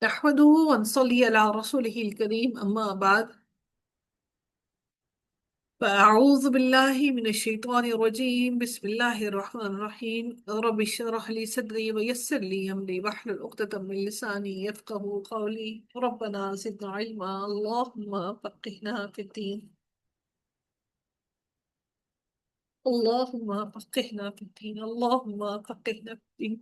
نحمده ونصلي على رسوله الكريم أما بعد فأعوذ بالله من الشيطان الرجيم بسم الله الرحمن الرحيم رب اشرح لي صدري ويسر لي أمري واحلل عقدة من لساني يفقهوا قولي ربنا زدنا علما اللهم فقهنا في الدين اللهم فقهنا في الدين اللهم فقهنا في الدين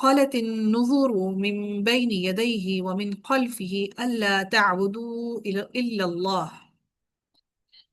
قالت النذور من بين يديه ومن خلفه ألا تعبدوا إلا الله۔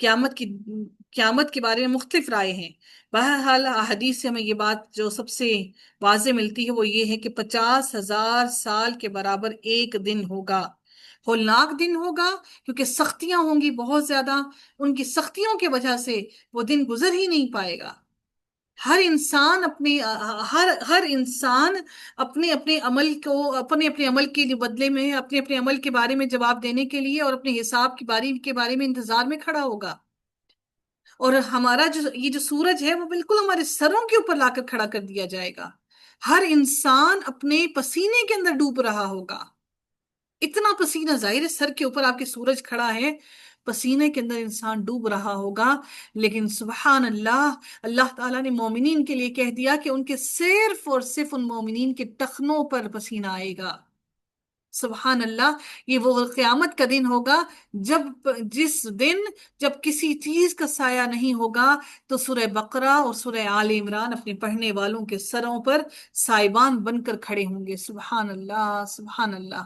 قیامت کی قیامت کے بارے میں مختلف رائے ہیں۔ بہرحال احادیث سے ہمیں یہ بات جو سب سے واضح ملتی ہے وہ یہ ہے کہ 50,000 سال کے برابر ایک دن ہوگا، ہولناک دن ہوگا، کیونکہ سختیاں ہوں گی بہت زیادہ، ان کی سختیوں کی وجہ سے وہ دن گزر ہی نہیں پائے گا۔ ہر انسان اپنے ہر انسان اپنے اپنے عمل کو، اپنے اپنے عمل کے بدلے میں، اپنے اپنے عمل کے بارے میں جواب دینے کے لیے اور اپنے حساب کی باری کے بارے میں انتظار میں کھڑا ہوگا۔ اور ہمارا جو یہ جو سورج ہے وہ بالکل ہمارے سروں کے اوپر لا کر کھڑا کر دیا جائے گا۔ ہر انسان اپنے پسینے کے اندر ڈوب رہا ہوگا، اتنا پسینہ، ظاہر ہے سر کے اوپر آپ کے سورج کھڑا ہے، پسینے کے اندر انسان ڈوب رہا ہوگا، لیکن سبحان اللہ، اللہ تعالیٰ نے مومنین کے لیے کہہ دیا کہ ان کے صرف اور صرف ان مومنین کے ٹخنوں پر پسینہ آئے گا۔ سبحان اللہ، یہ وہ قیامت کا دن ہوگا جس دن جب کسی چیز کا سایہ نہیں ہوگا، تو سورہ بقرہ اور سورہ آل عمران اپنے پڑھنے والوں کے سروں پر سائبان بن کر کھڑے ہوں گے۔ سبحان اللہ، سبحان اللہ۔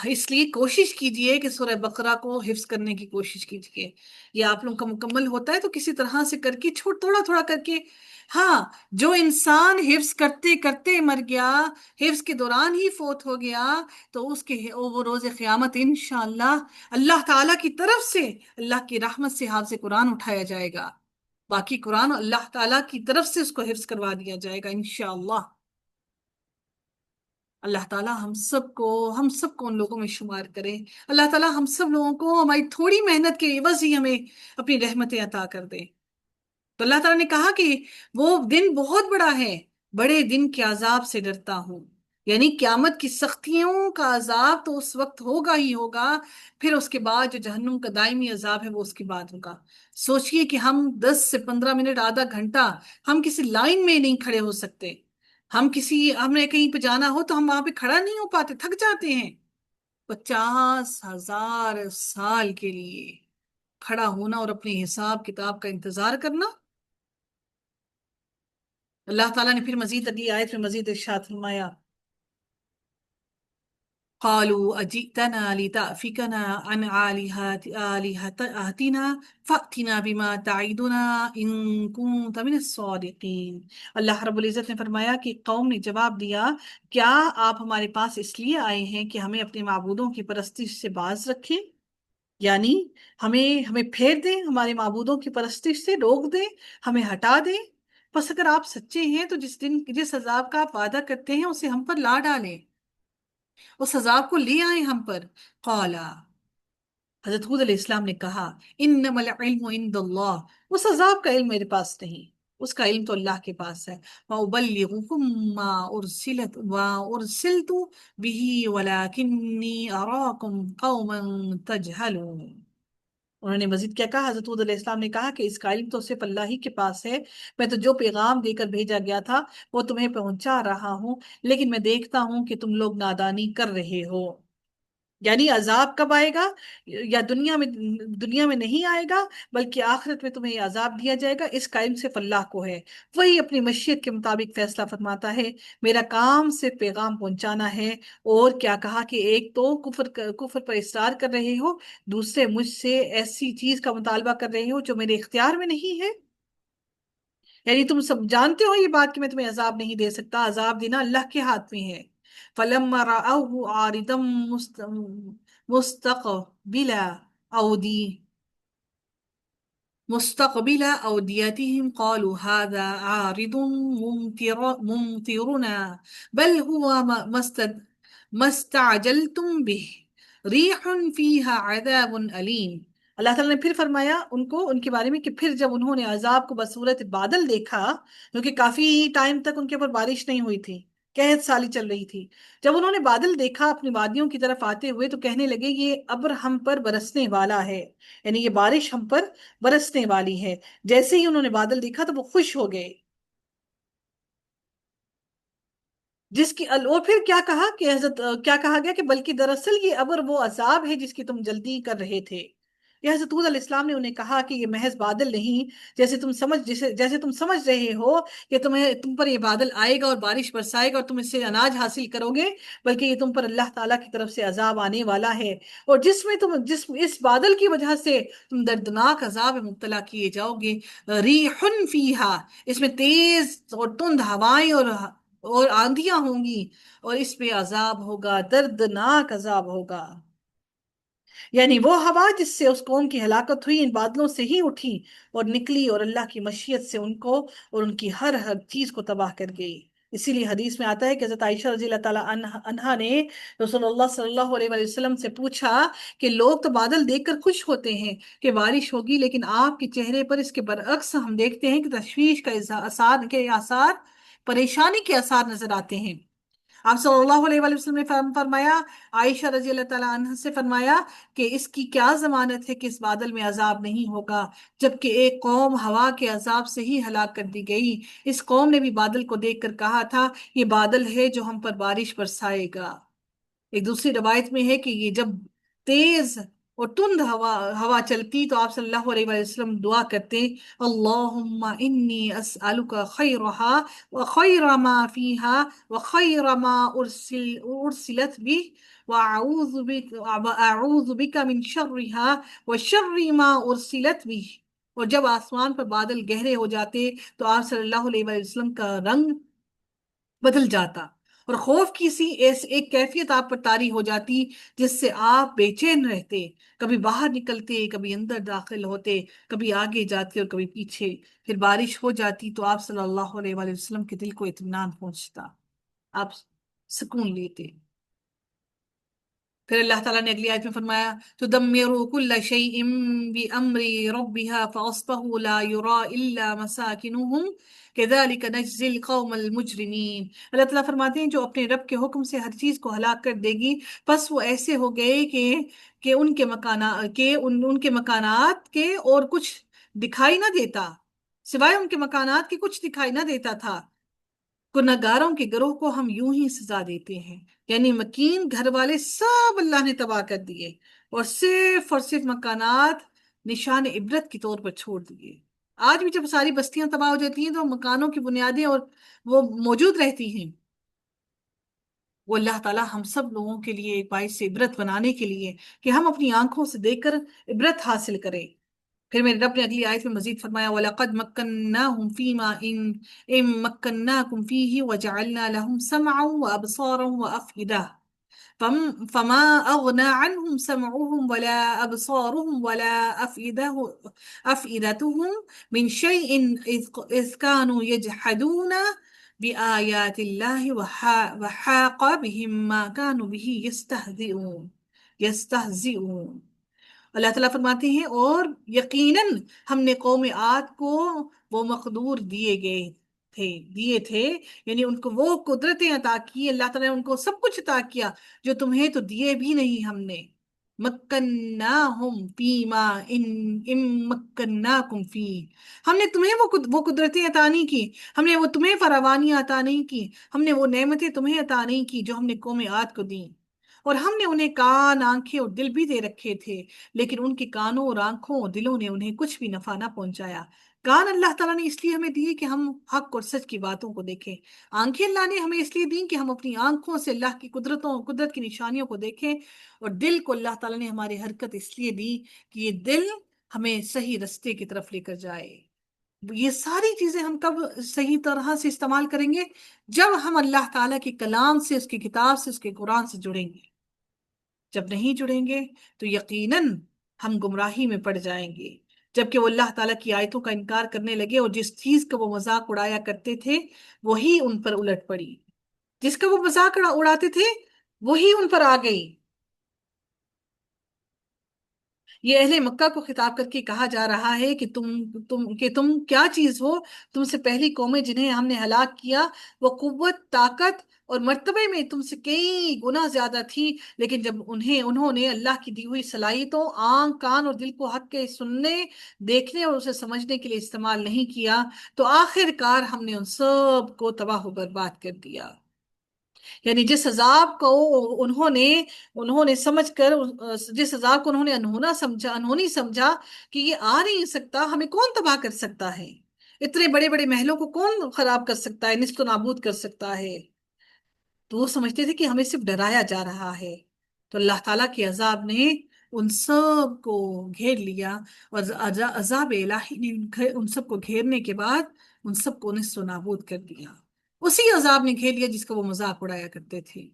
اس لیے کوشش کیجئے کہ سورہ بقرہ کو حفظ کرنے کی کوشش کیجئے۔ یہ آپ لوگ کا مکمل ہوتا ہے تو کسی طرح سے کر کے تھوڑا تھوڑا کر کے، ہاں، جو انسان حفظ کرتے کرتے مر گیا، حفظ کے دوران ہی فوت ہو گیا، تو اس کے وہ روز قیامت انشاءاللہ اللہ تعالیٰ کی طرف سے، اللہ کی رحمت سے حافظ قرآن اٹھایا جائے گا۔ باقی قرآن اللہ تعالیٰ کی طرف سے اس کو حفظ کروا دیا جائے گا انشاءاللہ۔ اللہ تعالیٰ ہم سب کو ان لوگوں میں شمار کرے۔ اللہ تعالیٰ ہم سب لوگوں کو ہماری تھوڑی محنت کے عوض ہی ہمیں اپنی رحمتیں عطا کر دے۔ تو اللہ تعالیٰ نے کہا کہ وہ دن بہت بڑا ہے، بڑے دن کے عذاب سے ڈرتا ہوں، یعنی قیامت کی سختیوں کا عذاب تو اس وقت ہوگا ہی ہوگا، پھر اس کے بعد جو جہنم کا دائمی عذاب ہے وہ اس کے بعد ہوگا۔ سوچئے کہ ہم 10 سے 15 منٹ، آدھا گھنٹہ ہم کسی لائن میں نہیں کھڑے ہو سکتے، ہمیں کہیں پہ جانا ہو تو ہم وہاں پہ کھڑا نہیں ہو پاتے، تھک جاتے ہیں۔ 50,000 سال کے لیے کھڑا ہونا اور اپنے حساب کتاب کا انتظار کرنا۔ اللہ تعالیٰ نے پھر مزید اگلی آیت میں مزید ارشاد فرمایا، قالوا اجئتنا لتأفكنا عن آلهتنا فأتنا بما تعدنا ان كنت من الصادقین۔ اللہ رب العزت نے فرمایا کہ قوم نے جواب دیا، کیا آپ ہمارے پاس اس لیے آئے ہیں کہ ہمیں اپنے معبودوں کی پرستش سے باز رکھیں، یعنی ہمیں پھیر دیں، ہمارے معبودوں کی پرستش سے روک دیں، ہمیں ہٹا دیں؟ بس اگر آپ سچے ہیں تو جس عذاب کا آپ وعدہ کرتے ہیں اسے ہم پر لا ڈالیں، اس عذاب کو لے آئیں ہم پر۔ قالا، حضرت حود علیہ السلام نے کہا، انما العلم عند اللہ، اس عذاب کا علم میرے پاس نہیں، اس کا علم تو اللہ کے پاس ہے۔ وَأُبَلِّغُكُم مَّا أُرْسِلْتُ بِهِ وَلَكِنِّي أَرَاكُمْ قَوْمًا تَجْهَلُونَ۔ انہوں نے مزید کیا کہا؟ حضرت حود علیہ السلام نے کہا کہ اس کا علم تو صرف اللہ ہی کے پاس ہے، میں تو جو پیغام دے کر بھیجا گیا تھا وہ تمہیں پہنچا رہا ہوں، لیکن میں دیکھتا ہوں کہ تم لوگ نادانی کر رہے ہو۔ یعنی عذاب کب آئے گا؟ یا دنیا میں نہیں آئے گا، بلکہ آخرت میں تمہیں یہ عذاب دیا جائے گا، اس کا علم صرف اللہ کو ہے، وہی اپنی مشیت کے مطابق فیصلہ فرماتا ہے۔ میرا کام صرف پیغام پہنچانا ہے۔ اور کیا کہا کہ ایک تو کفر پر اصرار کر رہے ہو، دوسرے مجھ سے ایسی چیز کا مطالبہ کر رہے ہو جو میرے اختیار میں نہیں ہے، یعنی تم سب جانتے ہو یہ بات کہ میں تمہیں عذاب نہیں دے سکتا، عذاب دینا اللہ کے ہاتھ میں ہے۔ فَلَمَّا رَأَوْهُ عَارِضًا مُسْتَقْبِلَ أَوْدِيَتِهِمْ قَالُوا هَذَا عَارِضٌ مُمْطِرُنَا بَلْ هُوَ مَا اسْتَعْجَلْتُمْ بِهِ رِيحٌ فِيهَا عَذَابٌ أَلِيمٌ۔ اللہ تعالیٰ نے پھر فرمایا ان کے بارے میں کہ پھر جب انہوں نے عذاب کو بصورت بادل دیکھا، کیونکہ کافی ٹائم تک ان کے اوپر بارش نہیں ہوئی تھی، قحط سالی چل رہی تھی، جب انہوں نے بادل دیکھا اپنی وادیوں کی طرف آتے ہوئے تو کہنے لگے یہ ابر ہم پر برسنے والا ہے، یعنی یہ بارش ہم پر برسنے والی ہے۔ جیسے ہی انہوں نے بادل دیکھا تو وہ خوش ہو گئے، اور پھر کیا کہا کہ کیا کہا گیا کہ بلکہ دراصل یہ ابر وہ عذاب ہے جس کی تم جلدی کر رہے تھے، یہ حضرت حود علیہ السلام نے انہیں کہا کہ یہ محض بادل نہیں، جیسے تم سمجھ رہے ہو کہ تم پر یہ بادل آئے گا اور بارش برسائے گا اور تم اس سے اناج حاصل کرو گے، بلکہ یہ تم پر اللہ تعالیٰ کی طرف سے عذاب آنے والا ہے، اور جس اس بادل کی وجہ سے تم دردناک عذاب میں مبتلا کیے جاؤ گے۔ ریح فیہا، اس میں تیز اور تند ہوائیں اور آندھیاں ہوں گی، اور اس پہ عذاب ہوگا، دردناک عذاب ہوگا۔ یعنی وہ ہوا جس سے اس قوم کی ہلاکت ہوئی ان بادلوں سے ہی اٹھی اور نکلی، اور اللہ کی مشیت سے ان کو اور ان کی ہر ہر چیز کو تباہ کر گئی۔ اسی لیے حدیث میں آتا ہے کہ حضرت عائشہ رضی اللہ تعالیٰ عنہا نے رسول اللہ صلی اللہ علیہ وآلہ وسلم سے پوچھا کہ لوگ تو بادل دیکھ کر خوش ہوتے ہیں کہ بارش ہوگی، لیکن آپ کے چہرے پر اس کے برعکس ہم دیکھتے ہیں کہ تشویش کے آثار، پریشانی کے آثار نظر آتے ہیں۔ آپ صلی اللہ علیہ وآلہ وسلم نے فرمایا، عائشہ رضی اللہ تعالیٰ عنہ سے فرمایا کہ اس کی کیا ضمانت ہے کہ اس بادل میں عذاب نہیں ہوگا، جبکہ ایک قوم ہوا کے عذاب سے ہی ہلاک کر دی گئی۔ اس قوم نے بھی بادل کو دیکھ کر کہا تھا یہ بادل ہے جو ہم پر بارش برسائے گا۔ ایک دوسری روایت میں ہے کہ یہ جب تیز اور تند ہوا چلتی تو آپ صلی اللہ علیہ وآلہ وسلم دعا کرتے، اللہم انی اسألک خیرہا وخیر ما فیہا وخیر ما ارسلت بھی واعوذ بک من شرہا وشر ما ارسلت بھی۔ اور جب آسمان پر بادل گہرے ہو جاتے تو آپ صلی اللہ علیہ وآلہ وسلم کا رنگ بدل جاتا، اور خوف کی سی ایک کیفیت آپ پر طاری ہو جاتی جس سے آپ بے چین رہتے، کبھی باہر نکلتے، کبھی اندر داخل ہوتے، کبھی آگے جاتے اور کبھی پیچھے۔ پھر بارش ہو جاتی تو آپ صلی اللہ علیہ وآلہ وسلم کے دل کو اطمینان پہنچتا، آپ سکون لیتے۔ پھر اللہ تعالیٰ نے اگلی آیت میں فرمایا تدمر كل شيء بأمر ربها فأصبحوا لا يرى إلا مساكنهم كذلك نجزي القوم المجرمين۔ اللہ تعالیٰ فرماتے ہیں جو اپنے رب کے حکم سے ہر چیز کو ہلاک کر دے گی، بس وہ ایسے ہو گئے کہ ان کے مکانات کے اور کچھ دکھائی نہ دیتا، سوائے ان کے مکانات کے کچھ دکھائی نہ دیتا تھا۔ گناہگاروں کے گروہ کو ہم یوں ہی سزا دیتے ہیں، یعنی مکین گھر والے سب اللہ نے تباہ کر دیے اور صرف مکانات نشان عبرت کے طور پر چھوڑ دیے۔ آج بھی جب ساری بستیاں تباہ ہو جاتی ہیں تو مکانوں کی بنیادیں اور وہ موجود رہتی ہیں۔ وہ اللہ تعالیٰ ہم سب لوگوں کے لیے ایک باعث عبرت بنانے کے لیے کہ ہم اپنی آنکھوں سے دیکھ کر عبرت حاصل کریں۔ پھر میرے رب نے اگلی آیت میں مزید فرمایا وَلَقَدْ مَكَّنَّاهُمْ فِي مَا إِن مَّكَّنَّاكُمْ فِيهِ وَجَعَلْنَا لَهُمْ سَمْعًا وَأَبْصَارًا وَأَفْئِدَةً فَمَا أَغْنَى عَنْهُمْ سَمْعُهُمْ وَلَا أَبْصَارُهُمْ وَلَا أَفْئِدَتُهُمْ مِنْ شَيْءٍ إِذْ كَانُوا يَجْحَدُونَ بِآيَاتِ اللَّهِ وَحَاقَ بِهِم مَّا كَانُوا بِهِ يَسْتَهْزِئُونَ۔ اللہ تعالیٰ فرماتے ہیں اور یقیناً ہم نے قوم عاد کو وہ مقدور دیے تھے، یعنی ان کو وہ قدرتیں عطا کی، اللہ تعالیٰ نے ان کو سب کچھ عطا کیا جو تمہیں تو دیے بھی نہیں ہم نے۔ مکناہم فیما ان مکناکم فی، ہم نے تمہیں وہ قدرتیں عطا نہیں کی، ہم نے وہ تمہیں فراوانیاں عطا نہیں کی، ہم نے وہ نعمتیں تمہیں عطا نہیں کی جو ہم نے قوم عاد کو دیں۔ اور ہم نے انہیں کان، آنکھیں اور دل بھی دے رکھے تھے، لیکن ان کے کانوں اور آنکھوں اور دلوں نے انہیں کچھ بھی نفع نہ پہنچایا۔ کان اللہ تعالیٰ نے اس لیے ہمیں دیے کہ ہم حق اور سچ کی باتوں کو دیکھیں۔ آنکھیں اللہ نے ہمیں اس لیے دیں کہ ہم اپنی آنکھوں سے اللہ کی قدرت کی نشانیوں کو دیکھیں، اور دل کو اللہ تعالیٰ نے ہماری حرکت اس لیے دی کہ یہ دل ہمیں صحیح رستے کی طرف لے کر جائے۔ یہ ساری چیزیں ہم کب صحیح طرح سے استعمال کریں گے؟ جب ہم اللہ تعالیٰ کے کلام سے، اس کی کتاب سے، اس کے قرآن سے جڑیں گے۔ جب نہیں جڑیں گے تو یقیناً ہم گمراہی میں پڑ جائیں گے، جبکہ وہ اللہ تعالیٰ کی آیتوں کا انکار کرنے لگے اور جس چیز کا وہ مذاق اڑایا کرتے تھے وہی ان پر الٹ پڑی، جس کا وہ مذاق اڑاتے تھے وہی ان پر آ گئی۔ یہ اہل مکہ کو خطاب کر کے کہا جا رہا ہے کہ تم کیا چیز ہو؟ تم سے پہلی قومیں جنہیں ہم نے ہلاک کیا وہ قوت، طاقت اور مرتبے میں تم سے کئی گنا زیادہ تھی، لیکن جب انہوں نے اللہ کی دی ہوئی صلاحیتوں، آنکھ، کان اور دل کو حق کے سننے، دیکھنے اور اسے سمجھنے کے لیے استعمال نہیں کیا تو آخر کار ہم نے ان سب کو تباہ و برباد کر دیا۔ یعنی جس عذاب کو انہوں نے انہوں نے سمجھ کر جس عذاب کو انہوں نے انہونی سمجھا کہ یہ آ نہیں سکتا، ہمیں کون تباہ کر سکتا ہے، اتنے بڑے بڑے محلوں کو کون خراب کر سکتا ہے، نست و نابود کر سکتا ہے، تو وہ سمجھتے تھے کہ ہمیں صرف ڈرایا جا رہا ہے۔ تو اللہ تعالیٰ کے عذاب نے ان سب کو گھیر لیا، اور عذاب الہی نے ان سب کو گھیرنے کے بعد ان سب کو نصف و نابود کر دیا، اسی عذاب نے گھیر لیا جس کا وہ مذاق اڑایا کرتے تھے۔